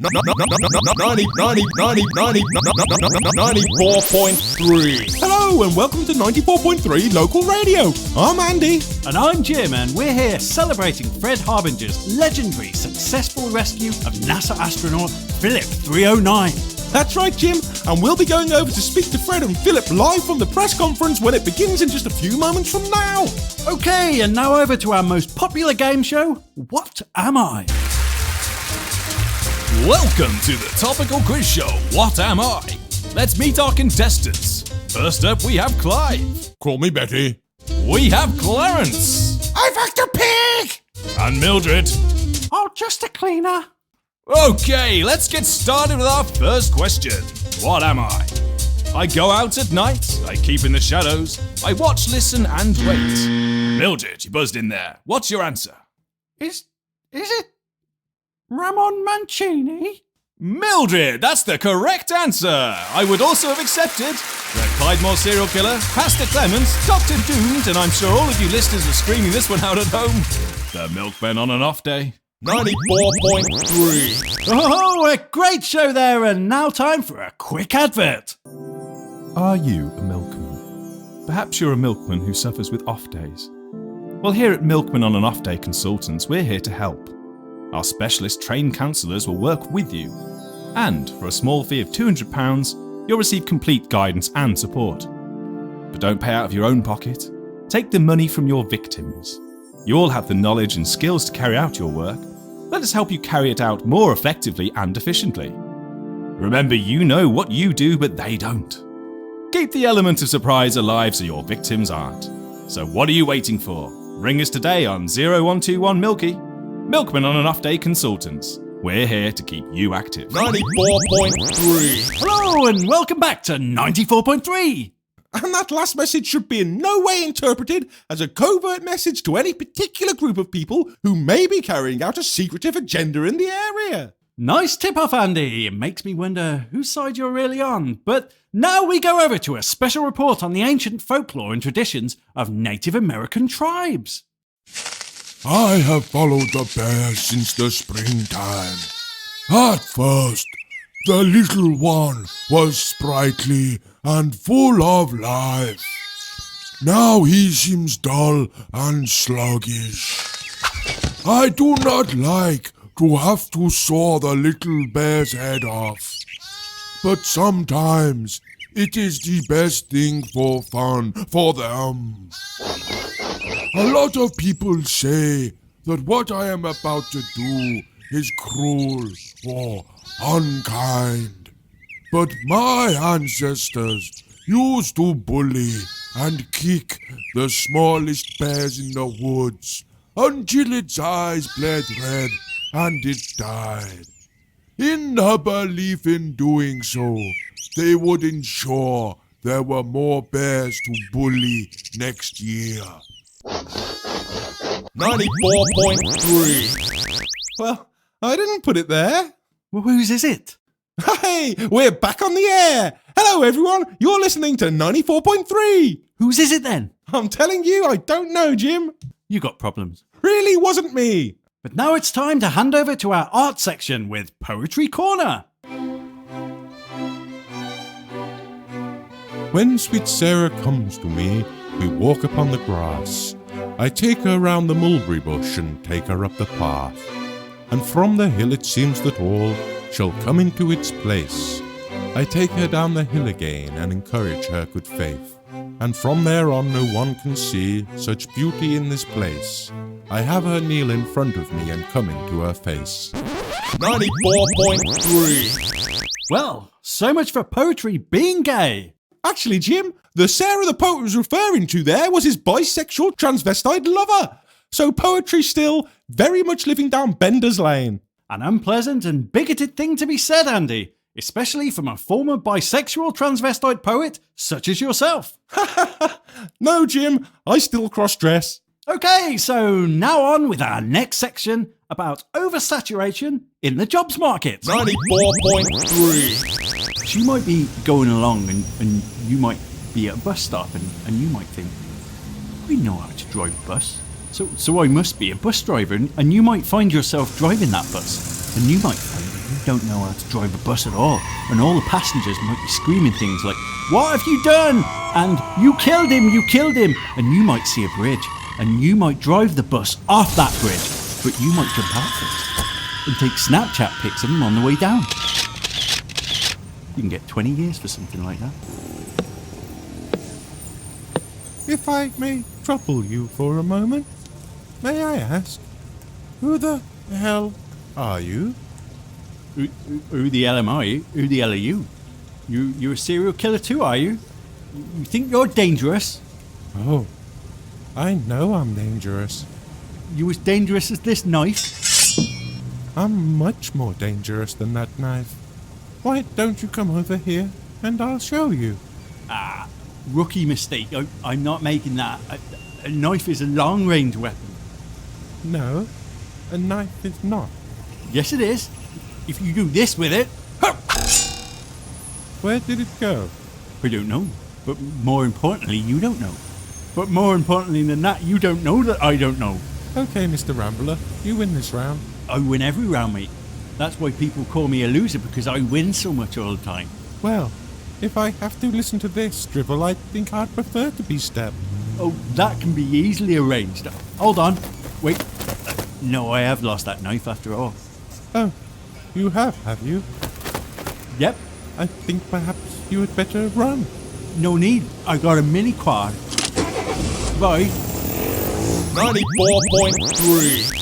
94.3. Hello and welcome to 94.3 Local Radio. I'm Andy. And I'm Jim, and we're here celebrating Fred Harbinger's legendary successful rescue of NASA astronaut Phillip 309. That's right, Jim, and we'll be going over to speak to Fred and Phillip live from the press conference when it begins in just a few moments from now. Okay, and now over to our most popular game show, What Am I? Welcome to the topical quiz show, What Am I? Let's meet our contestants. First up, we have Clive. Call me Betty. We have Clarence. I fucked a pig! And Mildred. Oh, just a cleaner. Okay, let's get started with our first question. What am I? I go out at night, I keep in the shadows, I watch, listen, and wait. Mildred, you buzzed in there. What's your answer? Is it Ramon Mancini? Mildred, that's the correct answer. I would also have accepted the Clydemore serial killer, Pastor Clements, Dr. Doomed, and I'm sure all of you listeners are screaming this one out at home. The milkman on an off day. 94.3. Oh, a great show there, and now time for a quick advert. Are you a milkman? Perhaps you're a milkman who suffers with off days. Well, here at Milkman on an Off Day Consultants, we're here to help. Our specialist trained counsellors will work with you. And for a small fee of £200, you'll receive complete guidance and support. But don't pay out of your own pocket. Take the money from your victims. You all have the knowledge and skills to carry out your work. Let us help you carry it out more effectively and efficiently. Remember, you know what you do, but they don't. Keep the element of surprise alive so your victims aren't. So what are you waiting for? Ring us today on 0121 Milky. Milkman on an Off Day Consultants. We're here to keep you active. 94.3. Hello, and welcome back to 94.3. And that last message should be in no way interpreted as a covert message to any particular group of people who may be carrying out a secretive agenda in the area. Nice tip-off, Andy. It makes me wonder whose side you're really on. But now we go over to a special report on the ancient folklore and traditions of Native American tribes. I have followed the bears since the springtime. At first, the little one was sprightly and full of life. Now he seems dull and sluggish. I do not like to have to saw the little bear's head off, but sometimes it is the best thing for fun for them. A lot of people say that what I am about to do is cruel or unkind. But my ancestors used to bully and kick the smallest bears in the woods until its eyes bled red and it died. In the belief in doing so, they would ensure there were more bears to bully next year. 94.3. Well, I didn't put it there. Well, whose is it? Hey, we're back on the air. Hello, everyone. You're listening to 94.3. Whose is it then? I'm telling you, I don't know, Jim. You got problems. Really wasn't me. But now it's time to hand over to our art section with Poetry Corner. When sweet Sarah comes to me, we walk upon the grass. I take her round the mulberry bush and take her up the path. And from the hill it seems that all shall come into its place. I take her down the hill again and encourage her good faith. And from there on no one can see such beauty in this place. I have her kneel in front of me and come into her face. 94.3. Well, so much for poetry being gay. Actually, Jim, the Sarah the poet was referring to there was his bisexual transvestite lover. So poetry still very much living down Bender's lane. An unpleasant and bigoted thing to be said, Andy, especially from a former bisexual transvestite poet such as yourself. No, Jim, I still cross-dress. Okay, so now on with our next section about oversaturation in the jobs market. 94.3. So you might be going along and you might be at a bus stop and you might think, I know how to drive a bus, so I must be a bus driver, and you might find yourself driving that bus and you might find You don't know how to drive a bus at all, and all the passengers might be screaming things like, "What have you done?" and "You killed him, you killed him." And you might see a bridge, and you might drive the bus off that bridge, but you might jump out first and take Snapchat pics of them on the way down. You can get 20 years for something like that. If I may trouble you for a moment, may I ask, who the hell are you? Who the hell am I? Who the hell are you? You're a serial killer too, are you? You think you're dangerous? Oh, I know I'm dangerous. You as dangerous as this knife? I'm much more dangerous than that knife. Why don't you come over here and I'll show you? Rookie mistake. I'm not making that. A knife is a long-range weapon. No, a knife is not. Yes, it is. If you do this with it... Where did it go? I don't know. But more importantly, you don't know. But more importantly than that, you don't know that I don't know. Okay, Mr. Rambler, you win this round. I win every round, mate. That's why people call me a loser, because I win so much all the time. Well, if I have to listen to this drivel, I think I'd prefer to be stabbed. Oh, that can be easily arranged. Hold on. Wait. No, I have lost that knife after all. Oh, you have you? Yep. I think perhaps you had better run. No need. I got a mini quad. Bye. 94.3.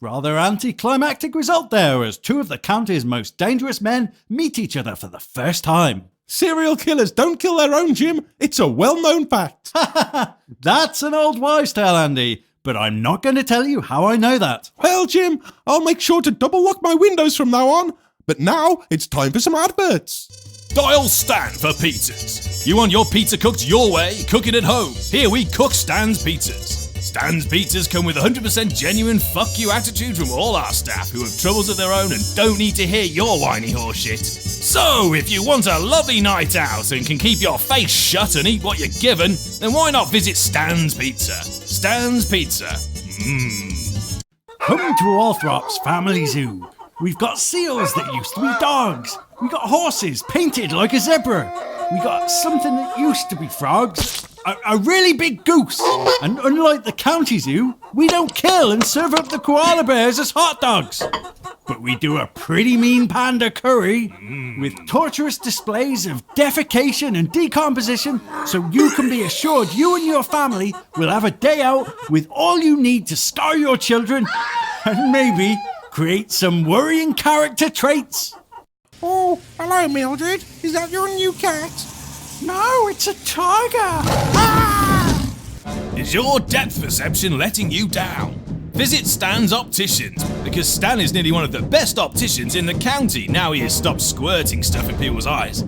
Rather anticlimactic result there, as two of the county's most dangerous men meet each other for the first time. Serial killers don't kill their own, Jim. It's a well-known fact. That's an old wives' tale, Andy, but I'm not going to tell you how I know that. Well, Jim, I'll make sure to double lock my windows from now on. But now it's time for some adverts. Dial Stan for pizzas. You want your pizza cooked your way? Cook it at home. Here we cook Stan's Pizzas. Stan's Pizzas come with 100% genuine fuck you attitude from all our staff who have troubles of their own and don't need to hear your whiny horse shit. So, if you want a lovely night out and can keep your face shut and eat what you're given, then why not visit Stan's Pizza? Stan's Pizza. Come to Althrop's Family Zoo. We've got seals that used to be dogs. We got horses painted like a zebra. We got something that used to be frogs. A really big goose. And unlike the county zoo, we don't kill and serve up the koala bears as hot dogs. But we do a pretty mean panda curry with torturous displays of defecation and decomposition, so you can be assured you and your family will have a day out with all you need to scar your children and maybe create some worrying character traits. Oh, hello, Mildred. Is that your new cat? No, it's a tiger. Is your depth perception letting you down? Visit Stan's Opticians, because Stan is nearly one of the best opticians in the county now he has stopped squirting stuff in people's eyes.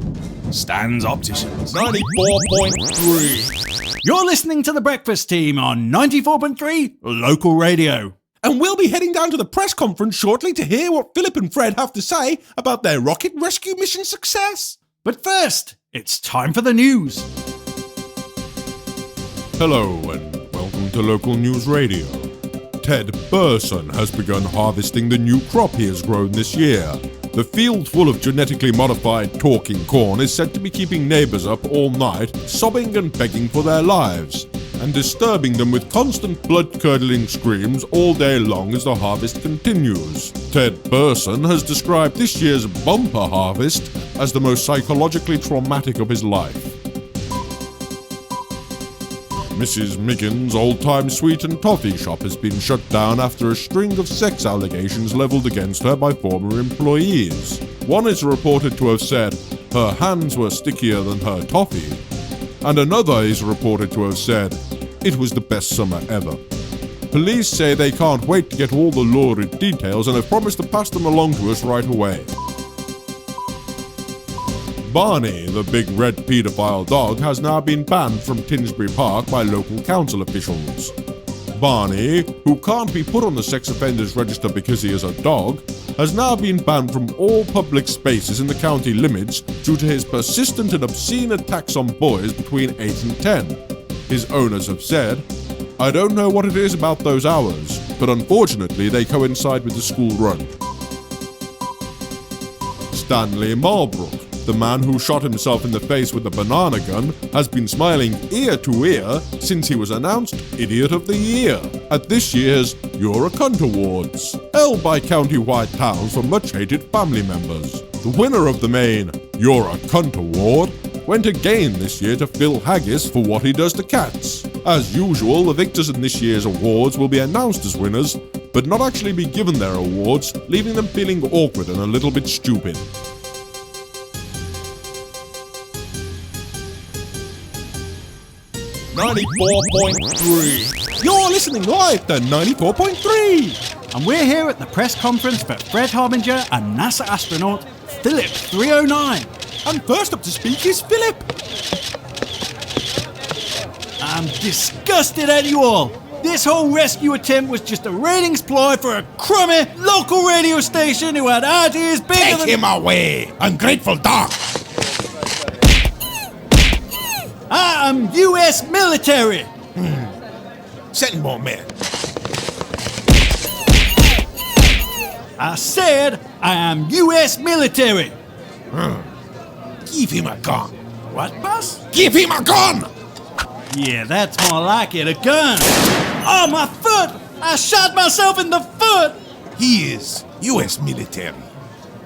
Stan's Opticians. 94.3. You're listening to The Breakfast Team on 94.3 local radio. And we'll be heading down to the press conference shortly to hear what Philip and Fred have to say about their rocket rescue mission success. But first, it's time for the news. Hello and welcome to Local News Radio. Ted Burson has begun harvesting the new crop he has grown this year. The field full of genetically modified talking corn is said to be keeping neighbours up all night, sobbing and begging for their lives, and disturbing them with constant blood-curdling screams all day long as the harvest continues. Ted Burson has described this year's bumper harvest as the most psychologically traumatic of his life. Mrs. Miggins' old-time sweet and toffee shop has been shut down after a string of sex allegations levelled against her by former employees. One is reported to have said her hands were stickier than her toffee, and another is reported to have said it was the best summer ever. Police say they can't wait to get all the lurid details and have promised to pass them along to us right away. Barney, the big red paedophile dog, has now been banned from Tinsbury Park by local council officials. Barney, who can't be put on the sex offenders register because he is a dog, has now been banned from all public spaces in the county limits due to his persistent and obscene attacks on boys between 8 and 10. His owners have said, "I don't know what it is about those hours, but unfortunately they coincide with the school run." Stanley Marlbrook, the man who shot himself in the face with a banana gun, has been smiling ear to ear since he was announced Idiot of the Year at this year's You're a Cunt Awards, held by county-wide towns for much-hated family members. The winner of the main You're a Cunt Award went again this year to Phil Haggis for what he does to cats. As usual, the victors in this year's awards will be announced as winners, but not actually be given their awards, leaving them feeling awkward and a little bit stupid. .3. You're listening live to 94.3. And we're here at the press conference for Fred Harbinger and NASA astronaut Phillip 309. And first up to speak is Philip. I'm disgusted at you all. This whole rescue attempt was just a ratings ploy for a crummy local radio station who had ideas bigger than... Take him away, ungrateful dog. I am US military. Send more men. I said I am US military. Give him a gun. What, boss? Give him a gun! Yeah, that's more like it, a gun. Oh, my foot! I shot myself in the foot! He is US military.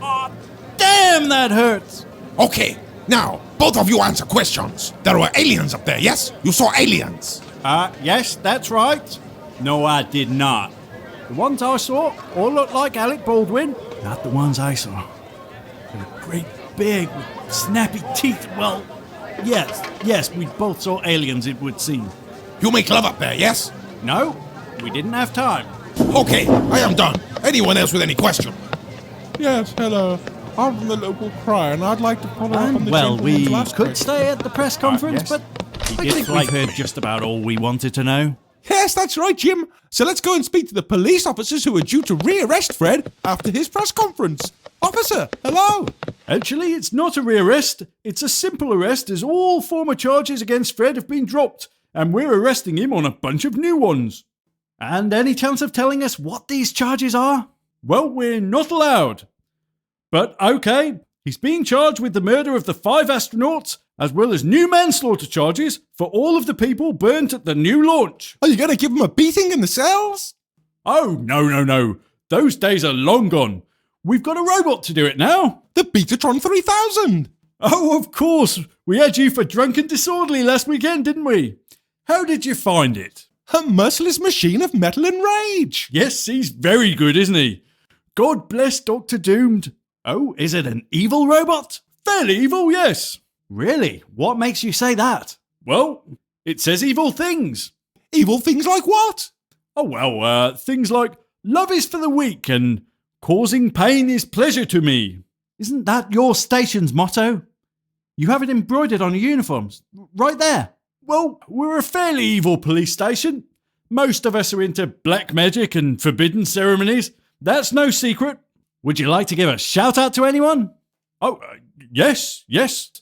Oh, damn, that hurts. Okay, now, both of you answer questions. There were aliens up there, yes? You saw aliens. Yes, that's right. No, I did not. The ones I saw all looked like Alec Baldwin. Not the ones I saw. They were great big with snappy teeth. Well, yes, we both saw aliens, it would seem. You make love up there, yes? No, we didn't have time. Okay, I am done. Anyone else with any question? Yes, hello. I'm from the local crier, and I'd like to follow up on And the well, we gentleman's last could question. stay at the press conference, yes. but I think we've heard just about all we wanted to know. Yes, that's right, Jim. So let's go and speak to the police officers who are due to rearrest Fred after his press conference. Officer, hello. Actually, it's not a rearrest. It's a simple arrest, as all former charges against Fred have been dropped, and we're arresting him on a bunch of new ones. And any chance of telling us what these charges are? Well, we're not allowed. But okay, he's being charged with the murder of the 5 astronauts, as well as new manslaughter charges for all of the people burnt at the new launch. Are you going to give him a beating in the cells? Oh, no. Those days are long gone. We've got a robot to do it now. The Betatron 3000. Oh, of course. We had you for Drunk and Disorderly last weekend, didn't we? How did you find it? A merciless machine of metal and rage. Yes, he's very good, isn't he? God bless Dr. Doomed. Oh, is it an evil robot? Fairly evil, yes. Really? What makes you say that? Well, it says evil things. Evil things like what? Oh, well, things like love is for the weak and causing pain is pleasure to me. Isn't that your station's motto? You have it embroidered on your uniforms, right there. Well, we're a fairly evil police station. Most of us are into black magic and forbidden ceremonies. That's no secret. Would you like to give a shout out to anyone? Oh, yes.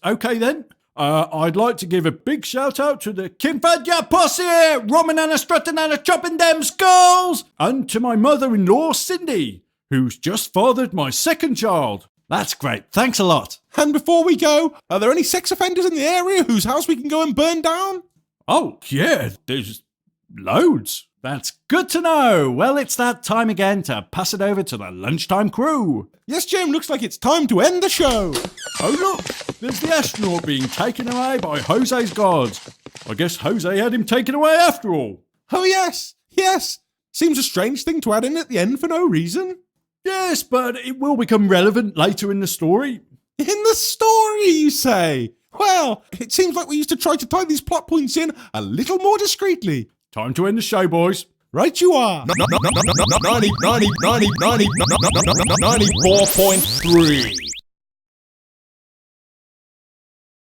Okay then. I'd like to give a big shout out to the Kimfadya posse, romming and a strutting and a chopping them skulls, and to my mother-in-law, Cindy, who's just fathered my second child. That's great. Thanks a lot. And before we go, are there any sex offenders in the area whose house we can go and burn down? Oh, yeah, there's loads. That's good to know. Well, it's that time again to pass it over to the lunchtime crew. Yes, Jim, looks like it's time to end the show. Oh, look, there's the astronaut being taken away by Jose's guards. I guess Jose had him taken away after all. Oh, yes. Seems a strange thing to add in at the end for no reason. Yes, but it will become relevant later in the story. In the story, you say? Well, it seems like we used to try to tie these plot points in a little more discreetly. Time to end the show, boys. Right you are. 94.3.